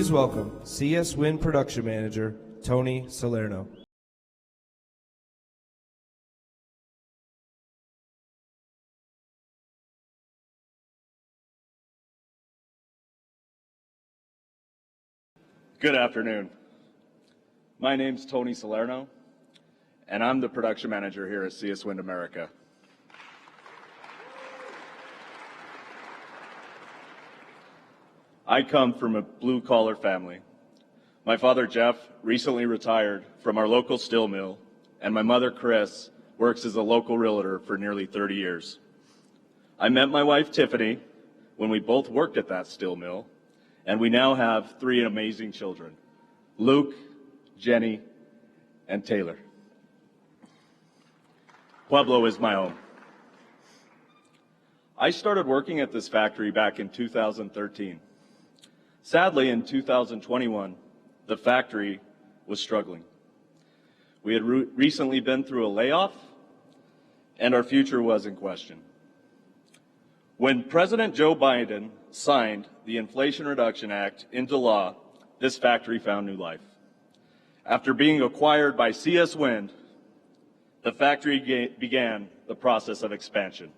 Please welcome CS Wind Production Manager, Tony Salerno. Good afternoon. My name's Tony Salerno, and I'm the production manager here at CS Wind America. I come from a blue-collar family. My father, Jeff, recently retired from our local steel mill, and my mother, Chris, works as a local realtor for nearly 30 years. I met my wife, Tiffany, when we both worked at that steel mill, and we now have 3 amazing children, Luke, Jenny, and Taylor. Pueblo is my home. I started working at this factory back in 2013. Sadly, in 2021, the factory was struggling. We had recently been through a layoff, and our future was in question. When President Joe Biden signed the Inflation Reduction Act into law, this factory found new life. After being acquired by CS Wind, the factory began the process of expansion,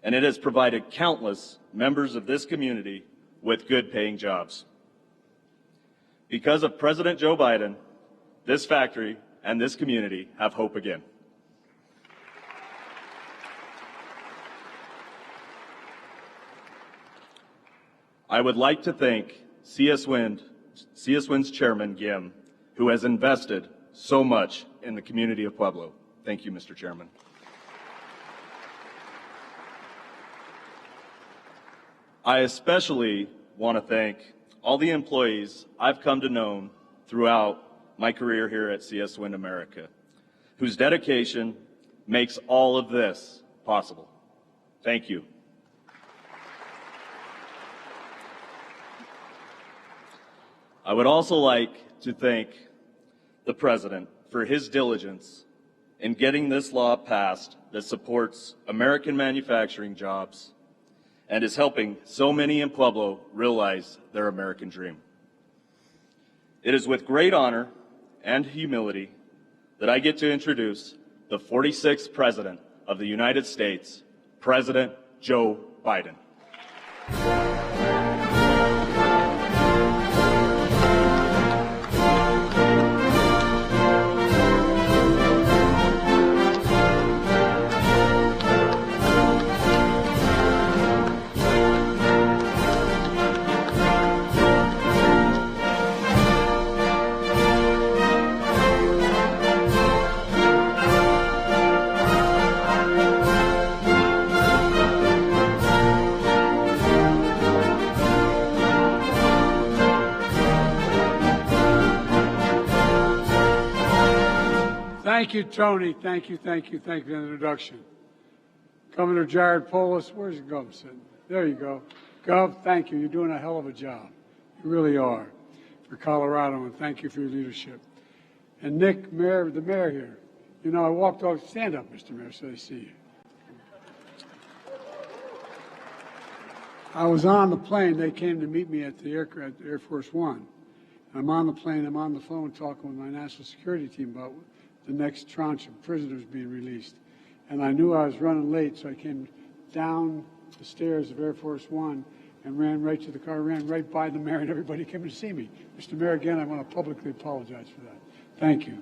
and it has provided countless members of this community with good-paying jobs. Because of President Joe Biden, this factory and this community have hope again. I would like to thank CS Wind's chairman, Gim, who has invested so much in the community of Pueblo. Thank you, Mr. Chairman. I especially want to thank all the employees I've come to know throughout my career here at CS Wind America, whose dedication makes all of this possible. Thank you. I would also like to thank the President for his diligence in getting this law passed that supports American manufacturing jobs and is helping so many in Pueblo realize their American dream. It is with great honor and humility that I get to introduce the 46th President of the United States, President Joe Biden. Thank you, Tony. Thank you for the introduction. Governor Jared Polis, where's Gov sitting? There you go. Gov, thank you. You're doing a hell of a job. You really are for Colorado, and thank you for your leadership. And Nick, Mayor, the mayor here. You know, I walked off. Stand up, Mr. Mayor, so they see you. I was on the plane. They came to meet me at the Air Force One. I'm on the plane. I'm on the phone talking with my national security team about the next tranche of prisoners being released. And I knew I was running late, so I came down the stairs of Air Force One and ran right to the car, ran right by the mayor, and everybody came to see me. Mr. Mayor, again, I want to publicly apologize for that. Thank you.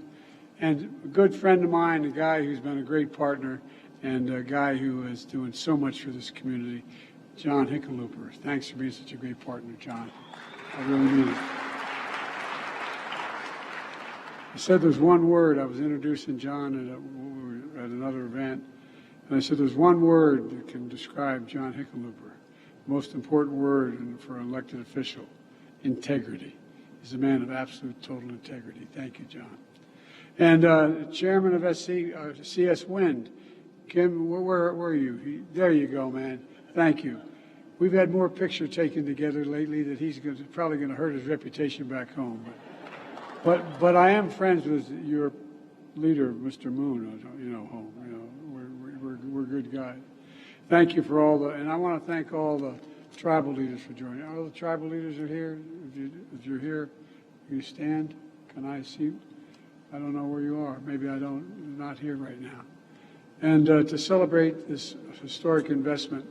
And a good friend of mine, a guy who's been a great partner, and a guy who is doing so much for this community, John Hickenlooper. Thanks for being such a great partner, John. I really mean it. I said there's one word. I was introducing John at another event, and I said there's one word that can describe John Hickenlooper. Most important word for an elected official: integrity. He's a man of absolute, total integrity. Thank you, John. And Chairman of CS Wind, Kim, where are you? There you go, man. Thank you. We've had more picture taken together lately that he's probably going to hurt his reputation back home. But I am friends with your leader, Mr. Moon. We're good guys. Thank you for all and I want to thank all the tribal leaders for joining. All the tribal leaders are here. If you're here, you stand. Can I see? I don't know where you are. Maybe I don't. I'm not here right now. And to celebrate this historic investment,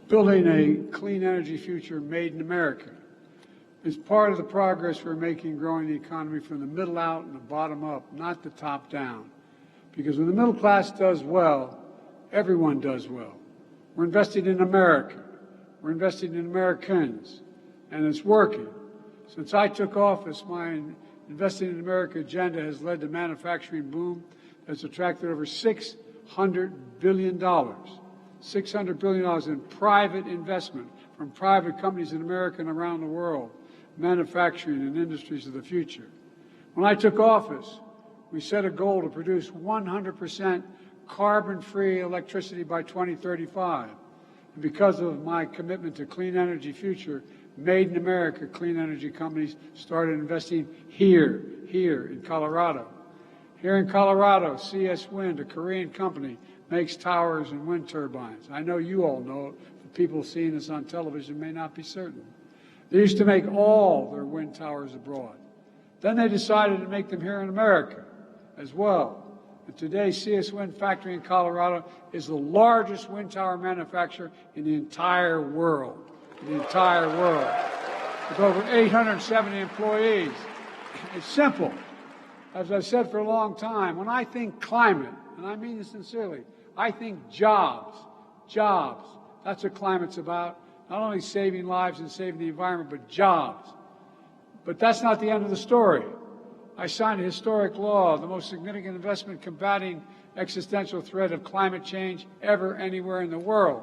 building a clean energy future made in America is part of the progress we're making growing the economy from the middle out and the bottom up, not the top down. Because when the middle class does well, everyone does well. We're investing in America. We're investing in Americans, and it's working. Since I took office, my Investing in America agenda has led to manufacturing boom that's attracted over $600 billion. $600 billion in private investment from private companies in America and around the world, manufacturing and industries of the future. When I took office, we set a goal to produce 100% carbon-free electricity by 2035. And because of my commitment to clean energy future, Made in America clean energy companies started investing here in Colorado. Here in Colorado, CS Wind, a Korean company, makes towers and wind turbines. I know you all know it, but people seeing this on television may not be certain. They used to make all their wind towers abroad. Then they decided to make them here in America as well. And today, CS Wind factory in Colorado is the largest wind tower manufacturer in the entire world. With over 870 employees. It's simple. As I've said for a long time, when I think climate, and I mean this sincerely, I think jobs. Jobs. That's what climate's about. Not only saving lives and saving the environment, but jobs. But that's not the end of the story. I signed a historic law, the most significant investment combating existential threat of climate change ever anywhere in the world.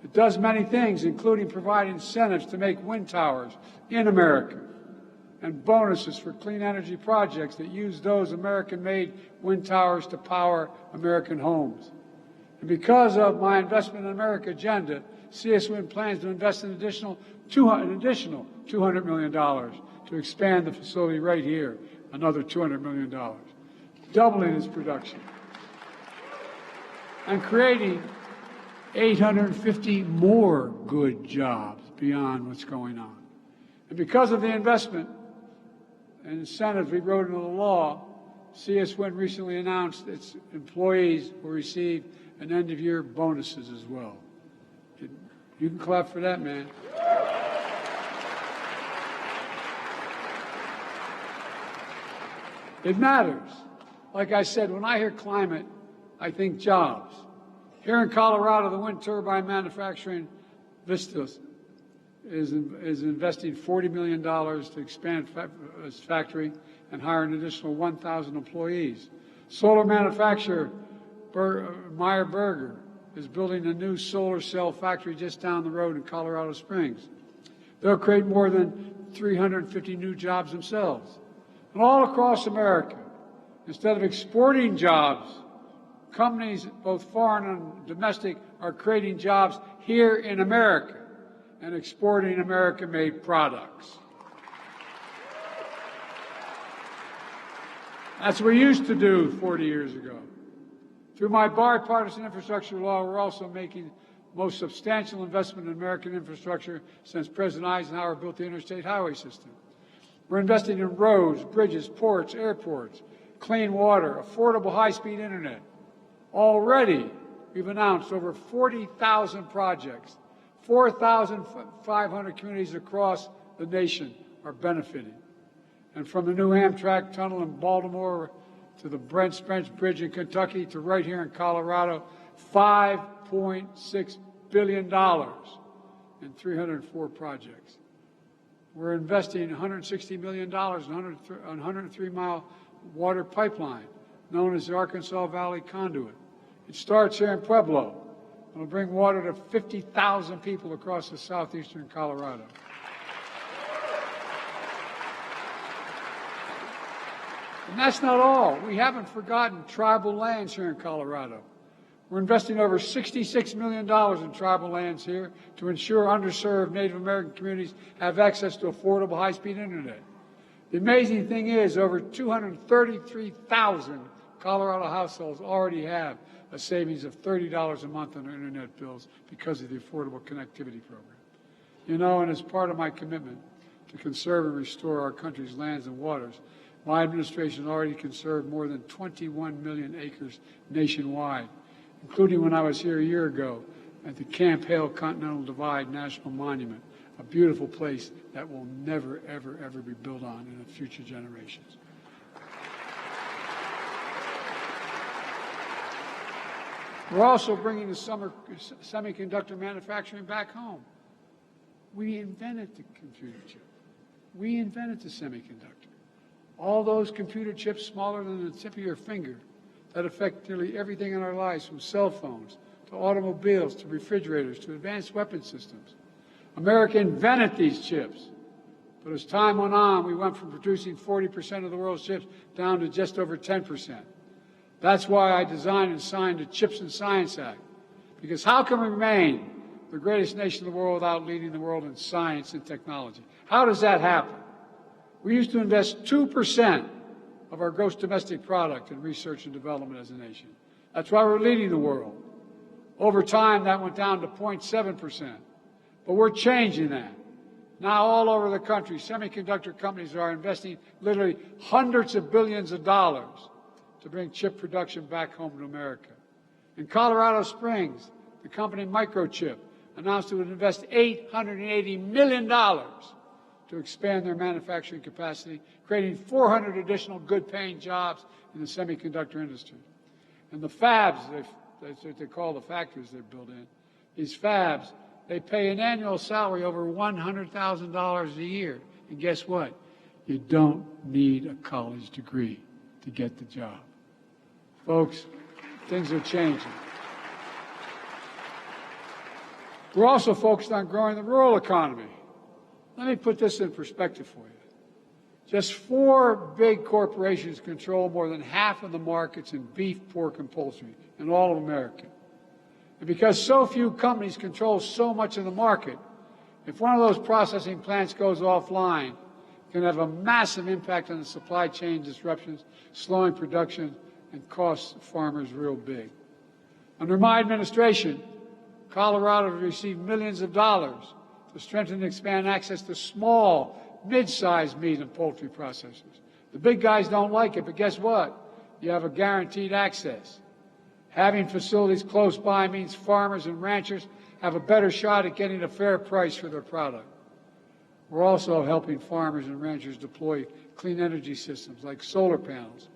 It does many things, including provide incentives to make wind towers in America and bonuses for clean energy projects that use those American-made wind towers to power American homes. And because of my Investment in America agenda, CS Wind plans to invest an additional $200 million to expand the facility right here, another $200 million, doubling its production and creating 850 more good jobs beyond what's going on. And because of the investment and incentives we wrote into the law, CS Wind recently announced its employees will receive an end-of-year bonuses as well. You can clap for that, man. It matters. Like I said, when I hear climate, I think jobs. Here in Colorado, the wind turbine manufacturing Vistas is investing $40 million to expand its factory and hire an additional 1,000 employees. Solar manufacturer Meyer Burger is building a new solar cell factory just down the road in Colorado Springs. They'll create more than 350 new jobs themselves. And all across America, instead of exporting jobs, companies, both foreign and domestic, are creating jobs here in America and exporting American-made products. That's what we used to do 40 years ago. Through my bipartisan infrastructure law, we're also making the most substantial investment in American infrastructure since President Eisenhower built the interstate highway system. We're investing in roads, bridges, ports, airports, clean water, affordable high-speed internet. Already, we've announced over 40,000 projects. 4,500 communities across the nation are benefiting. And from the new Amtrak tunnel in Baltimore to the Brent Spence Bridge in Kentucky to right here in Colorado, $5.6 billion in 304 projects. We're investing $160 million in a 103-mile water pipeline known as the Arkansas Valley Conduit. It starts here in Pueblo and will bring water to 50,000 people across the southeastern Colorado. And that's not all. We haven't forgotten tribal lands here in Colorado. We're investing over $66 million in tribal lands here to ensure underserved Native American communities have access to affordable high-speed internet. The amazing thing is over 233,000 Colorado households already have a savings of $30 a month on their internet bills because of the Affordable Connectivity Program. You know, and as part of my commitment to conserve and restore our country's lands and waters, my administration already conserved more than 21 million acres nationwide, including when I was here a year ago at the Camp Hale Continental Divide National Monument, a beautiful place that will never, ever, ever be built on in the future generations. We're also bringing the semiconductor manufacturing back home. We invented the computer chip. We invented the semiconductor. All those computer chips smaller than the tip of your finger that affect nearly everything in our lives, from cell phones to automobiles to refrigerators to advanced weapon systems. America invented these chips. But as time went on, we went from producing 40% of the world's chips down to just over 10%. That's why I designed and signed the Chips and Science Act. Because how can we remain the greatest nation in the world without leading the world in science and technology? How does that happen? We used to invest 2% of our gross domestic product in research and development as a nation. That's why we're leading the world. Over time, that went down to 0.7%. But we're changing that. Now, all over the country, semiconductor companies are investing literally hundreds of billions of dollars to bring chip production back home to America. In Colorado Springs, the company Microchip announced it would invest $880 million to expand their manufacturing capacity, creating 400 additional good-paying jobs in the semiconductor industry. And the fabs, that's what they call the factories they build in, these fabs, they pay an annual salary over $100,000 a year. And guess what? You don't need a college degree to get the job. Folks, things are changing. We're also focused on growing the rural economy. Let me put this in perspective for you. Just 4 big corporations control more than half of the markets in beef, pork, and poultry in all of America. And because so few companies control so much of the market, if one of those processing plants goes offline, it can have a massive impact on the supply chain disruptions, slowing production, and cost farmers real big. Under my administration, Colorado has received millions of dollars to strengthen and expand access to small, mid-sized meat and poultry processors. The big guys don't like it, but guess what? You have a guaranteed access. Having facilities close by means farmers and ranchers have a better shot at getting a fair price for their product. We're also helping farmers and ranchers deploy clean energy systems like solar panels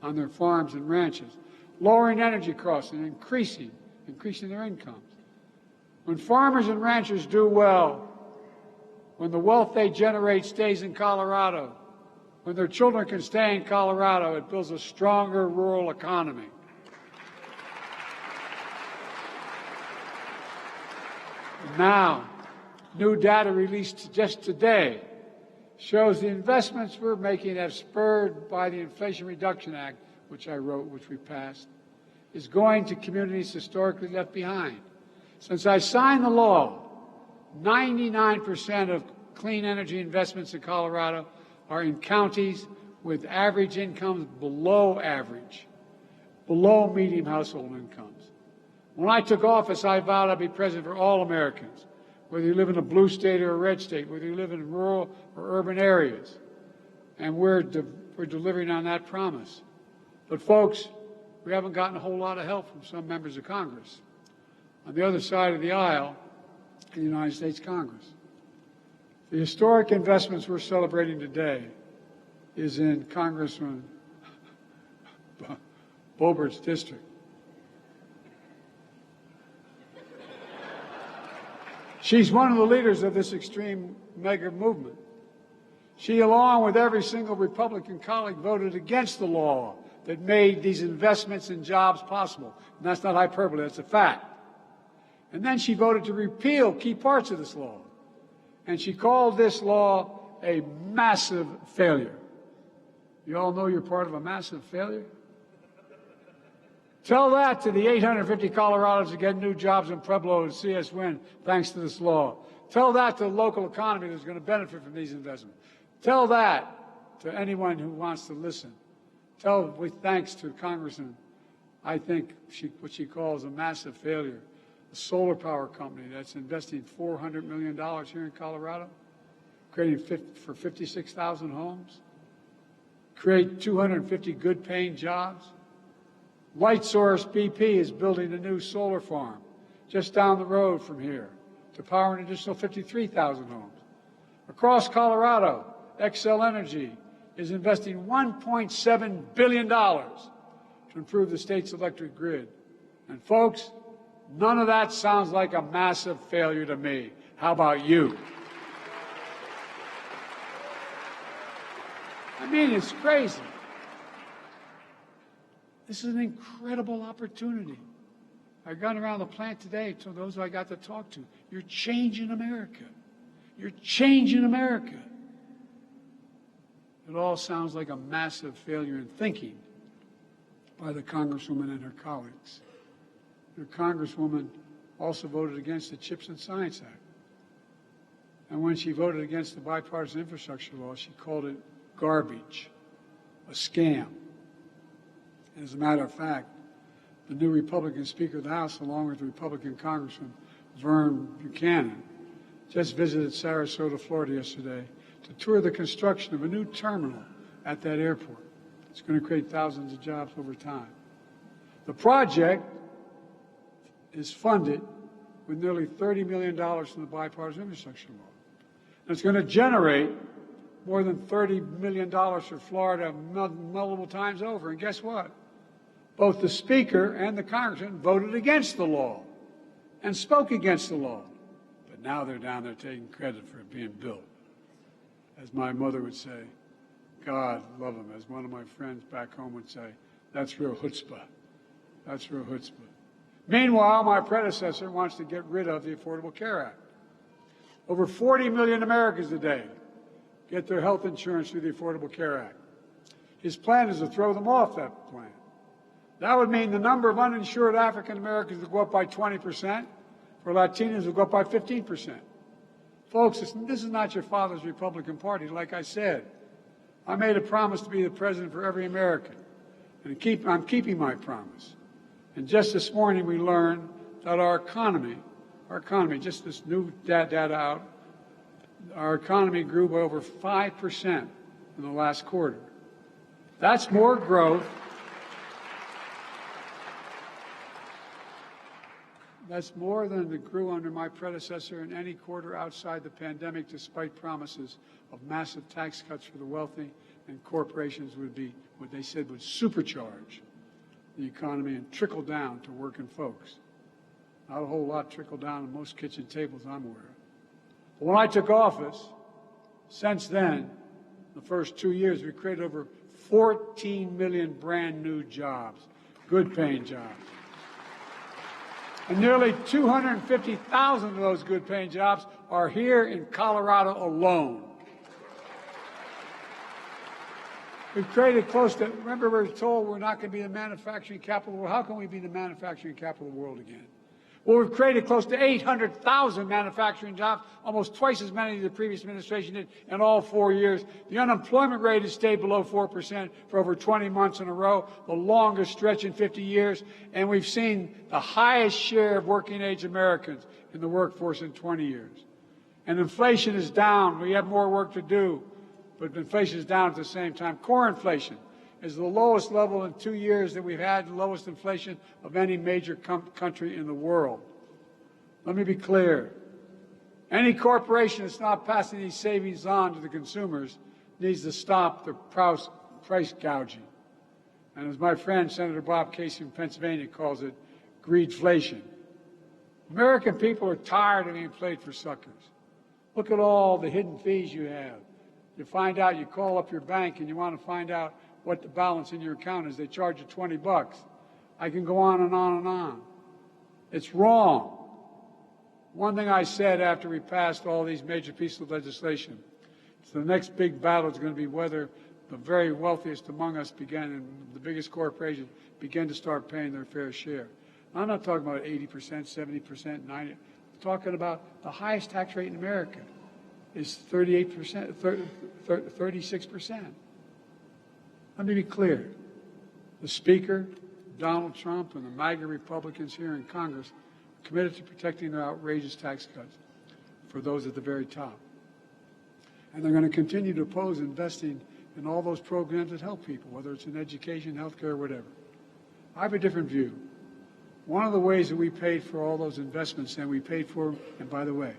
on their farms and ranches, lowering energy costs and increasing their incomes. When farmers and ranchers do well, when the wealth they generate stays in Colorado, when their children can stay in Colorado, it builds a stronger rural economy. Now, new data released just today shows the investments we're making have spurred by the Inflation Reduction Act, which I wrote, which we passed, is going to communities historically left behind. Since I signed the law, 99% of clean energy investments in Colorado are in counties with average incomes below average, below median household incomes. When I took office, I vowed I'd be president for all Americans, whether you live in a blue state or a red state, whether you live in rural or urban areas. And we're delivering on that promise. But folks, we haven't gotten a whole lot of help from some members of Congress on the other side of the aisle in the United States Congress. The historic investments we're celebrating today is in Congressman Burbage's district. She's one of the leaders of this extreme mega movement. She, along with every single Republican colleague, voted against the law that made these investments in jobs possible. And that's not hyperbole, that's a fact. And then she voted to repeal key parts of this law. And she called this law a massive failure. You all know you're part of a massive failure? Tell that to the 850 Coloradans who get new jobs in Pueblo and see us win thanks to this law. Tell that to the local economy that's going to benefit from these investments. Tell that to anyone who wants to listen. Tell, with thanks to Congressman, I think what she calls a massive failure a solar power company that's investing $400 million here in Colorado, creating for 56,000 homes, create 250 good-paying jobs. Lightsource BP is building a new solar farm just down the road from here to power an additional 53,000 homes. Across Colorado, Xcel Energy is investing $1.7 billion to improve the state's electric grid. And folks, none of that sounds like a massive failure to me. How about you? I mean, it's crazy. This is an incredible opportunity. I've gone around the plant today to those I got to talk to. You're changing America. You're changing America. It all sounds like a massive failure in thinking by the Congresswoman and her colleagues. The Congresswoman also voted against the CHIPS and Science Act. And when she voted against the bipartisan infrastructure law, she called it garbage, a scam. And as a matter of fact, the new Republican Speaker of the House, along with Republican Congressman Vern Buchanan, just visited Sarasota, Florida yesterday to tour the construction of a new terminal at that airport. It's going to create thousands of jobs over time. The project is funded with nearly $30 million from the bipartisan infrastructure law. And it's going to generate more than $30 million for Florida multiple times over. And guess what? Both the Speaker and the Congressman voted against the law and spoke against the law. But now they're down there taking credit for it being built. As my mother would say, God love him. As one of my friends back home would say, that's real chutzpah. That's real chutzpah. Meanwhile, my predecessor wants to get rid of the Affordable Care Act. Over 40 million Americans today get their health insurance through the Affordable Care Act. His plan is to throw them off that plan. That would mean the number of uninsured African Americans will go up by 20%. For Latinos, will go up by 15%. Folks, this is not your father's Republican Party. Like I said, I made a promise to be the president for every American, and I'm keeping my promise. And just this morning, we learned that our economy, just this new data out, our economy grew by over 5% in the last quarter. That's more growth. That's more than it grew under my predecessor in any quarter outside the pandemic, despite promises of massive tax cuts for the wealthy, and corporations would be, what they said, would supercharge the economy and trickle down to working folks. Not a whole lot trickled down on most kitchen tables I'm aware of. But when I took office, since then, the first 2 years, we created over 14 million brand new jobs, good paying jobs. And nearly 250,000 of those good-paying jobs are here in Colorado alone. We've created close to, remember we were told we're not going to be the manufacturing capital of the world. How can we be the manufacturing capital of the world again? Well, we've created close to 800,000 manufacturing jobs, almost twice as many as the previous administration did in all 4 years. The unemployment rate has stayed below 4% for over 20 months in a row, the longest stretch in 50 years. And we've seen the highest share of working-age Americans in the workforce in 20 years. And inflation is down. We have more work to do, but inflation is down at the same time. Core inflation is the lowest level in 2 years that we've had, the lowest inflation of any major country in the world. Let me be clear. Any corporation that's not passing these savings on to the consumers needs to stop the price gouging. And as my friend Senator Bob Casey from Pennsylvania calls it, greedflation. American people are tired of being played for suckers. Look at all the hidden fees you have. You find out, you call up your bank and you want to find out what the balance in your account is. They charge you $20. I can go on and on and on. It's wrong. One thing I said after we passed all these major pieces of legislation, so the next big battle is going to be whether the very wealthiest among us and the biggest corporations begin to start paying their fair share. I'm not talking about 80%, 70%, 90%. I'm talking about the highest tax rate in America is 38%, 36%. Let me be clear. The Speaker, Donald Trump, and the MAGA Republicans here in Congress committed to protecting their outrageous tax cuts for those at the very top. And they're going to continue to oppose investing in all those programs that help people, whether it's in education, healthcare, or whatever. I have a different view. One of the ways that we paid for all those investments, and we paid for, and by the way,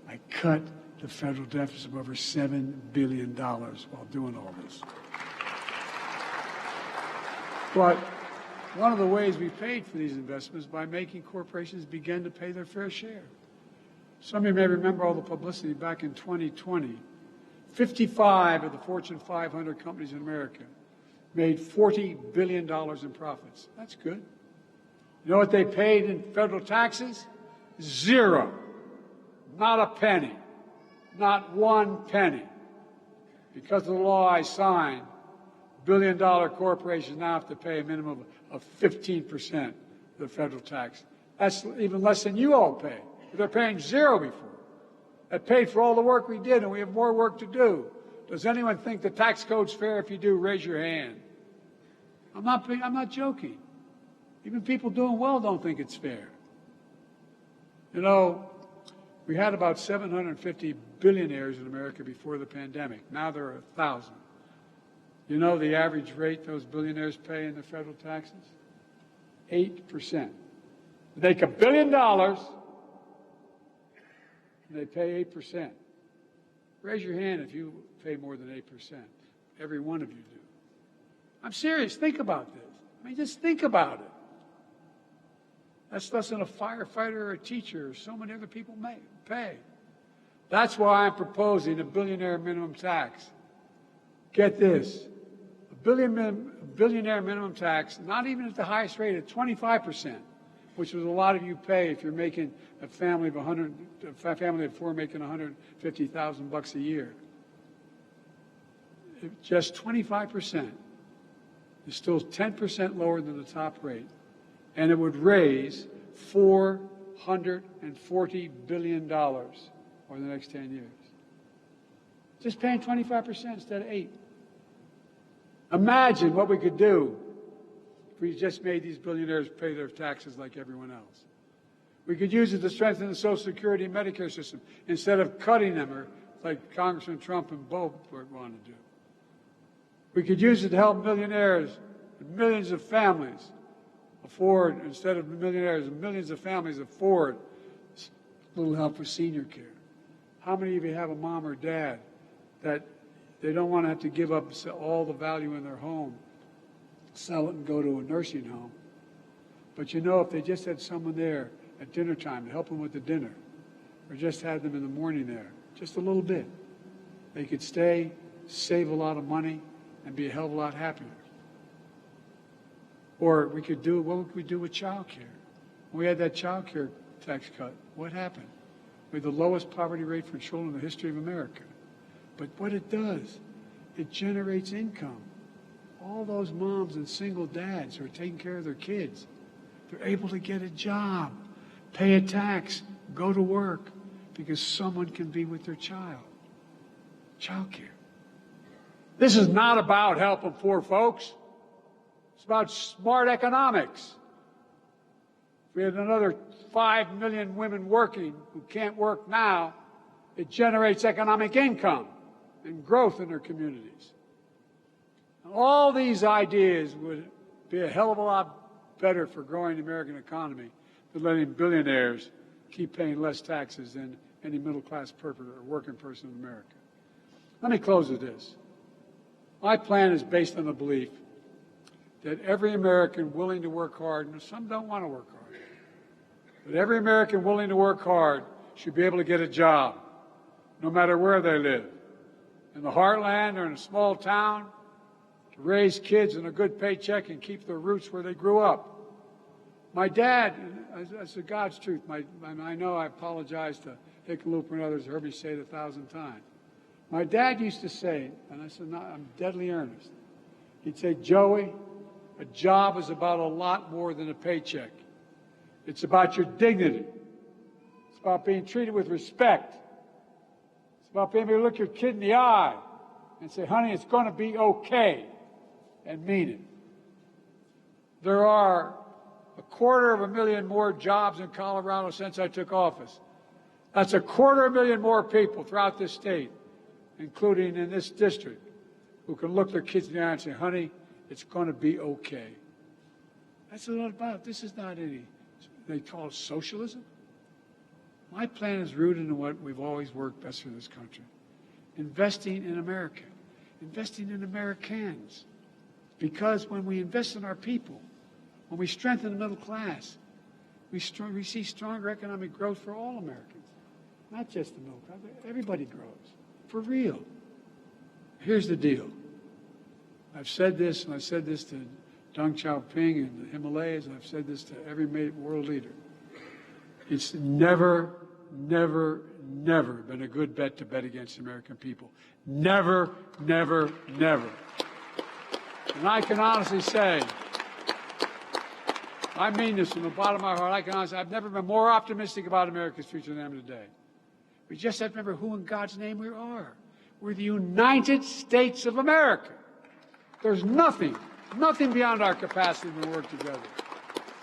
I cut the federal deficit of over $7 billion while doing all this. But one of the ways we paid for these investments by making corporations begin to pay their fair share. Some of you may remember all the publicity back in 2020. 55 of the Fortune 500 companies in America made $40 billion in profits. That's good. You know what they paid in federal taxes? Zero. Not a penny. Not one penny. Because of the law I signed, billion-dollar corporations now have to pay a minimum of 15% of the federal tax. That's even less than you all pay. They're paying zero before. That paid for all the work we did, and we have more work to do. Does anyone think the tax code's fair? If you do, raise your hand. I'm not joking. Even people doing well don't think it's fair. You know, we had about 750 billionaires in America before the pandemic. Now there are 1,000. You know the average rate those billionaires pay in the federal taxes? 8%. They make $1 billion, and they pay 8%. Raise your hand if you pay more than 8%. Every one of you do. I'm serious. Think about this. I mean, just think about it. That's less than a firefighter or a teacher or so many other people pay. That's why I'm proposing a billionaire minimum tax. Get this. A billionaire minimum tax, not even at the highest rate, at 25%, which is a lot of you pay if you're making a family of four making $150,000 a year. Just 25% is still 10% lower than the top rate, and it would raise $440 billion over the next 10 years. Just paying 25% instead of 8%. Imagine what we could do if we just made these billionaires pay their taxes like everyone else. We could use it to strengthen the Social Security and Medicare system instead of cutting them, or like Congressman Trump and Bo want to do. We could use it to help millionaires and millions of families afford, instead of millionaires and millions of families afford a little help for senior care. How many of you have a mom or dad that they don't want to have to give up all the value in their home, sell it and go to a nursing home? But you know, if they just had someone there at dinner time to help them with the dinner, or just had them in the morning there, just a little bit, they could stay, save a lot of money, and be a hell of a lot happier. Or we could do, what would we do with child care? When we had that child care tax cut, what happened? We had the lowest poverty rate for children in the history of America. But what it does, it generates income. All those moms and single dads who are taking care of their kids, they're able to get a job, pay a tax, go to work, because someone can be with their child. Child care. This is not about helping poor folks. It's about smart economics. If we had another 5 million women working who can't work now, it generates economic income and growth in their communities. And all these ideas would be a hell of a lot better for growing the American economy than letting billionaires keep paying less taxes than any middle-class person or working person in America. Let me close with this. My plan is based on the belief that every American willing to work hard, and some don't want to work hard, but every American willing to work hard should be able to get a job, no matter where they live, in the heartland or in a small town, to raise kids in a good paycheck and keep their roots where they grew up. My dad, that's the God's truth, and I know I apologize to Hickenlooper and others who heard me say it 1,000 times. My dad used to say, and I said, no, I'm deadly earnest. He'd say, Joey, a job is about a lot more than a paycheck. It's about your dignity. It's about being treated with respect. It's about being able to look your kid in the eye and say, honey, it's going to be okay, and mean it. There are 250,000 more jobs in Colorado since I took office. That's 250,000 more people throughout this state, including in this district, who can look their kids in the eye and say, honey, it's going to be okay. That's what it's about. This is not any, they call it socialism. My plan is rooted in what we've always worked best for this country. Investing in America, investing in Americans. Because when we invest in our people, when we strengthen the middle class, we see stronger economic growth for all Americans. Not just the middle class, everybody grows, for real. Here's the deal. I've said this, and I've said this to Deng Xiaoping in the Himalayas, and I've said this to every world leader. It's never, never, never been a good bet to bet against the American people. Never, never, never. And I can honestly say, I mean this from the bottom of my heart, I can honestly say, I've never been more optimistic about America's future than I am today. We just have to remember who in God's name we are. We're the United States of America. There's nothing beyond our capacity when we work together.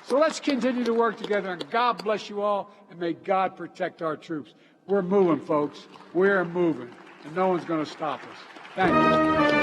So let's continue to work together, and God bless you all, and may God protect our troops. We're moving, folks. We're moving, and no one's going to stop us. Thank you.